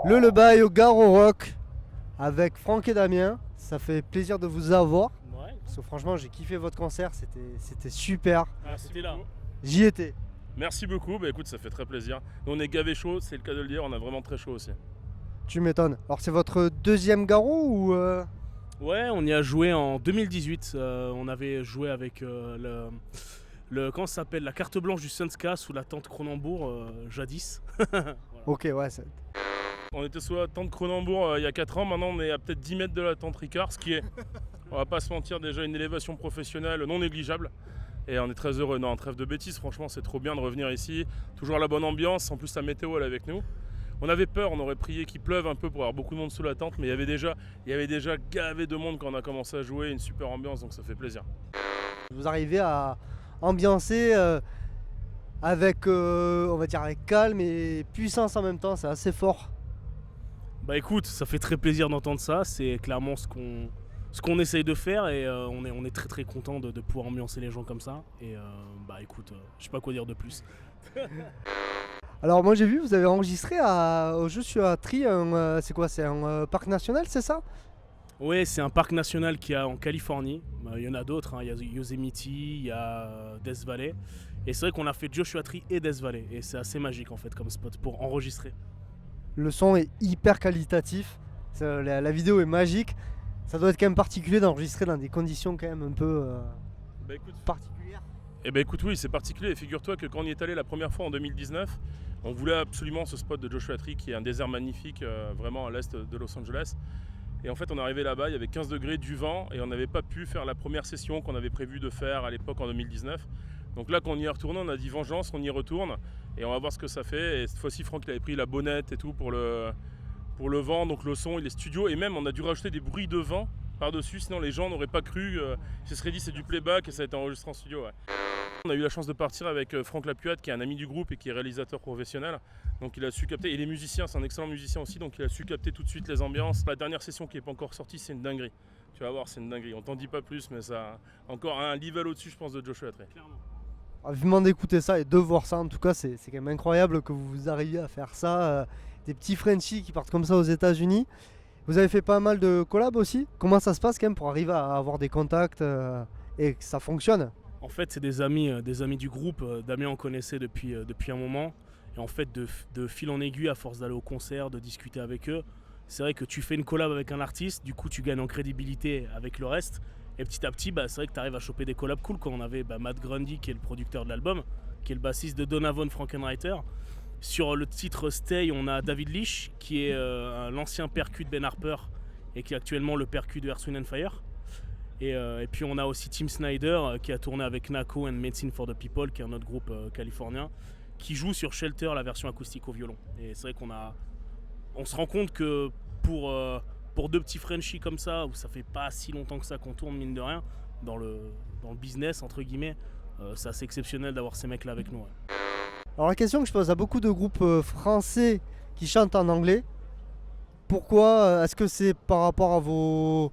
Le bail au Garo Rock avec Franck et Damien. Ça fait plaisir de vous avoir. Ouais. Parce que franchement, j'ai kiffé votre concert, c'était super. Ah, c'était là. J'y étais. Merci beaucoup, bah écoute, ça fait très plaisir. Nous, on est gavé chaud, c'est le cas de le dire, on a vraiment très chaud aussi. Tu m'étonnes. Alors, c'est votre deuxième Garo ou Ouais, on y a joué en 2018. On avait joué avec comment ça s'appelle, la carte blanche du Sunska sous la tente Cronenbourg jadis. Voilà. Ok, ouais. On était sous la tente Cronenbourg il y a 4 ans, maintenant on est à peut-être 10 mètres de la tente Ricard, ce qui est, on va pas se mentir, déjà une élévation professionnelle non négligeable. Et on est très heureux, non, trêve de bêtises, franchement c'est trop bien de revenir ici, toujours la bonne ambiance, en plus la météo elle est avec nous. On avait peur, on aurait prié qu'il pleuve un peu pour avoir beaucoup de monde sous la tente, mais il y avait déjà gavé de monde quand on a commencé à jouer, une super ambiance, donc ça fait plaisir. Vous arrivez à ambiancer avec, on va dire, avec calme et puissance en même temps. C'est assez fort. Bah écoute, ça fait très plaisir d'entendre ça. C'est clairement ce qu'on essaye de faire et on est très très content de pouvoir ambiancer les gens comme ça. Et bah écoute, je sais pas quoi dire de plus. Alors, moi, j'ai vu, vous avez enregistré au Joshua Tree. C'est quoi? C'est un parc national, c'est ça? Ouais, c'est un parc national qui a en Californie. Il y en a d'autres, hein. Il y a Yosemite, il y a Death Valley. Et c'est vrai qu'on a fait Joshua Tree et Death Valley. Et c'est assez magique en fait comme spot pour enregistrer. Le son est hyper qualitatif. La vidéo est magique. Ça doit être quand même particulier d'enregistrer dans des conditions quand même un peu Bah écoute, particulières. eh ben écoute, oui, c'est particulier. Et figure-toi que quand on y est allé la première fois en 2019, on voulait absolument ce spot de Joshua Tree qui est un désert magnifique vraiment à l'est de Los Angeles. Et en fait, on est arrivé là-bas, il y avait 15 degrés, du vent, et on n'avait pas pu faire la première session qu'on avait prévu de faire à l'époque en 2019. Donc là, quand on y est retourné, on a dit vengeance, on y retourne, et on va voir ce que ça fait. Et cette fois-ci, Franck il avait pris la bonnette et tout pour le vent, donc le son, il est studio, et même on a dû rajouter des bruits de vent par-dessus, sinon les gens n'auraient pas cru, ils se seraient dit c'est du playback et ça a été enregistré en studio. Ouais. On a eu la chance de partir avec Franck Lapuade qui est un ami du groupe et qui est réalisateur professionnel. Donc il a su capter, et il est musicien, c'est un excellent musicien aussi, donc il a su capter tout de suite les ambiances. La dernière session qui n'est pas encore sortie, c'est une dinguerie. Tu vas voir, c'est une dinguerie. On t'en dit pas plus, mais ça a encore un level au-dessus, je pense, de Joshua Tree. Clairement. Vivement d'écouter ça et de voir ça, en tout cas, c'est quand même incroyable que vous arriviez à faire ça. Des petits Frenchies qui partent comme ça aux États-Unis. Vous avez fait pas mal de collabs aussi. Comment ça se passe quand même pour arriver à avoir des contacts et que ça fonctionne? En fait, c'est des amis du groupe. Damien en connaissait depuis un moment. Et en fait, de fil en aiguille, à force d'aller au concert, de discuter avec eux, c'est vrai que tu fais une collab avec un artiste, du coup tu gagnes en crédibilité avec le reste. Et petit à petit, c'est vrai que tu arrives à choper des collabs cool. Quand on avait Matt Grundy, qui est le producteur de l'album, qui est le bassiste de Donovan Frankenreiter. Sur le titre Stay, on a David Leach, qui est l'ancien percu de Ben Harper et qui est actuellement le percu de Earth, Wind and Fire. Et puis on a aussi Tim Snyder qui a tourné avec Nako and Medicine for the People, qui est un autre groupe californien, qui joue sur Shelter la version acoustique au violon. Et c'est vrai on se rend compte que pour deux petits Frenchies comme ça, où ça fait pas si longtemps que ça qu'on tourne mine de rien, dans le business entre guillemets, c'est assez exceptionnel d'avoir ces mecs là avec nous. Ouais. Alors la question que je pose à beaucoup de groupes français qui chantent en anglais, pourquoi est-ce que c'est par rapport à vos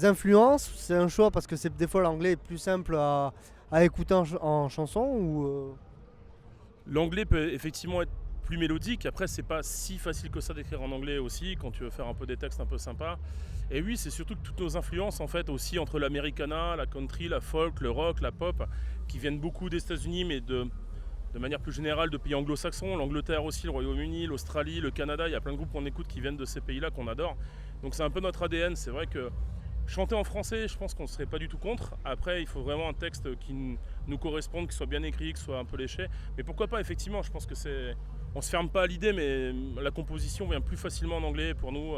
influences? C'est un choix parce que des fois l'anglais est plus simple à écouter en chanson ou L'anglais peut effectivement être plus mélodique. Après, c'est pas si facile que ça d'écrire en anglais aussi, quand tu veux faire un peu des textes un peu sympas. Et oui, c'est surtout que toutes nos influences, en fait, aussi entre l'americana, la country, la folk, le rock, la pop, qui viennent beaucoup des États-Unis, mais de manière plus générale de pays anglo-saxons, l'Angleterre aussi, le Royaume-Uni, l'Australie, le Canada. Il y a plein de groupes qu'on écoute qui viennent de ces pays-là qu'on adore. Donc c'est un peu notre ADN. C'est vrai que chanter en français, je pense qu'on ne serait pas du tout contre. Après, il faut vraiment un texte qui nous corresponde, qui soit bien écrit, qui soit un peu léché. Mais pourquoi pas, effectivement, je pense que c'est... On ne se ferme pas à l'idée, mais la composition vient plus facilement en anglais pour nous.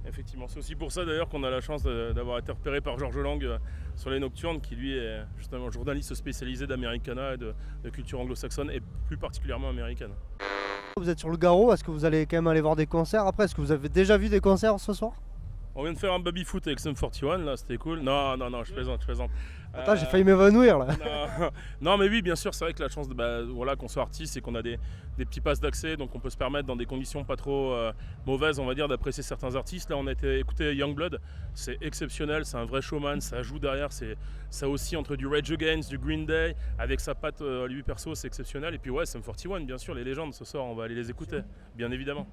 Effectivement, c'est aussi pour ça d'ailleurs qu'on a la chance d'avoir été repéré par Georges Lang sur les Nocturnes, qui lui est justement journaliste spécialisé d'Americana et de culture anglo-saxonne, et plus particulièrement américaine. vous êtes sur le Garo? Est-ce que vous allez quand même aller voir des concerts après? Est-ce que vous avez déjà vu des concerts ce soir? On vient de faire un baby-foot avec Sum 41, là, c'était cool. Non, je plaisante. Attends, j'ai failli m'évanouir là. Non, mais oui, bien sûr, c'est vrai que la chance voilà, qu'on soit artiste, c'est qu'on a des petits passes d'accès, donc on peut se permettre dans des conditions pas trop mauvaises, on va dire, d'apprécier certains artistes. Là, on a été écouter Youngblood, c'est exceptionnel, c'est un vrai showman, ça joue derrière, ça aussi entre du Rage Against, du Green Day, avec sa patte lui perso, c'est exceptionnel. Et puis ouais, Sum 41, bien sûr, les légendes ce soir, on va aller les écouter, bien évidemment.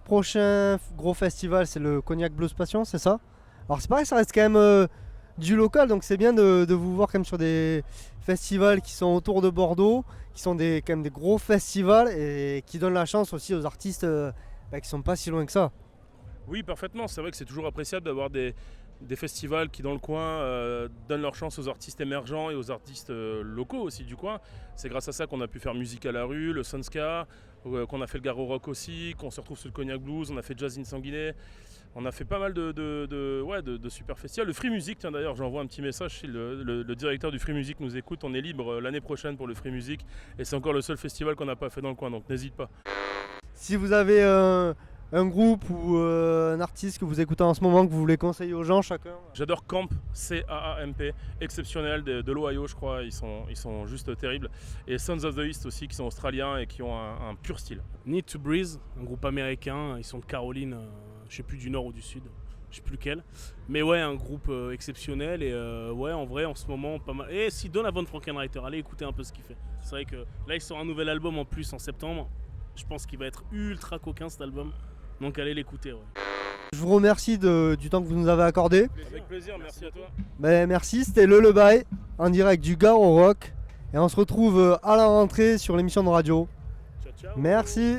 prochain gros festival, c'est le Cognac Blues Passion, c'est ça? Alors c'est pareil, ça reste quand même du local, donc c'est bien de vous voir quand même sur des festivals qui sont autour de Bordeaux, qui sont quand même des gros festivals et qui donnent la chance aussi aux artistes qui sont pas si loin que ça. Oui, parfaitement. C'est vrai que c'est toujours appréciable d'avoir des festivals qui, dans le coin, donnent leur chance aux artistes émergents et aux artistes locaux aussi du coin. C'est grâce à ça qu'on a pu faire Musique à la rue, le Sunska, qu'on a fait le Garo Rock aussi, qu'on se retrouve sur le Cognac Blues, on a fait Jazz in Sanguinet. On a fait pas mal de super festivals. Le Free Music, tiens d'ailleurs, j'envoie un petit message si le directeur du Free Music nous écoute. On est libre l'année prochaine pour le Free Music et c'est encore le seul festival qu'on n'a pas fait dans le coin, donc n'hésite pas. Si vous avez un groupe ou un artiste que vous écoutez en ce moment que vous voulez conseiller aux gens, chacun. J'adore Camp, C-A-A-M-P, exceptionnel de l'Ohio je crois, ils sont juste terribles. Et Sons of the East aussi qui sont australiens et qui ont un pur style. Need to Breathe, un groupe américain, ils sont de Caroline, je sais plus du nord ou du sud, je sais plus lequel. Mais ouais, un groupe exceptionnel et ouais, en vrai, en ce moment, pas mal. Et si Donovan Frankenreiter, allez écouter un peu ce qu'il fait. C'est vrai que là, il sort un nouvel album en plus en septembre. Je pense qu'il va être ultra coquin cet album. Donc allez l'écouter. Ouais. Je vous remercie du temps que vous nous avez accordé. Avec plaisir, merci à toi. Merci, c'était Le Bail en direct du Garo Rock. Et on se retrouve à la rentrée sur l'émission de radio. Ciao, ciao. Merci.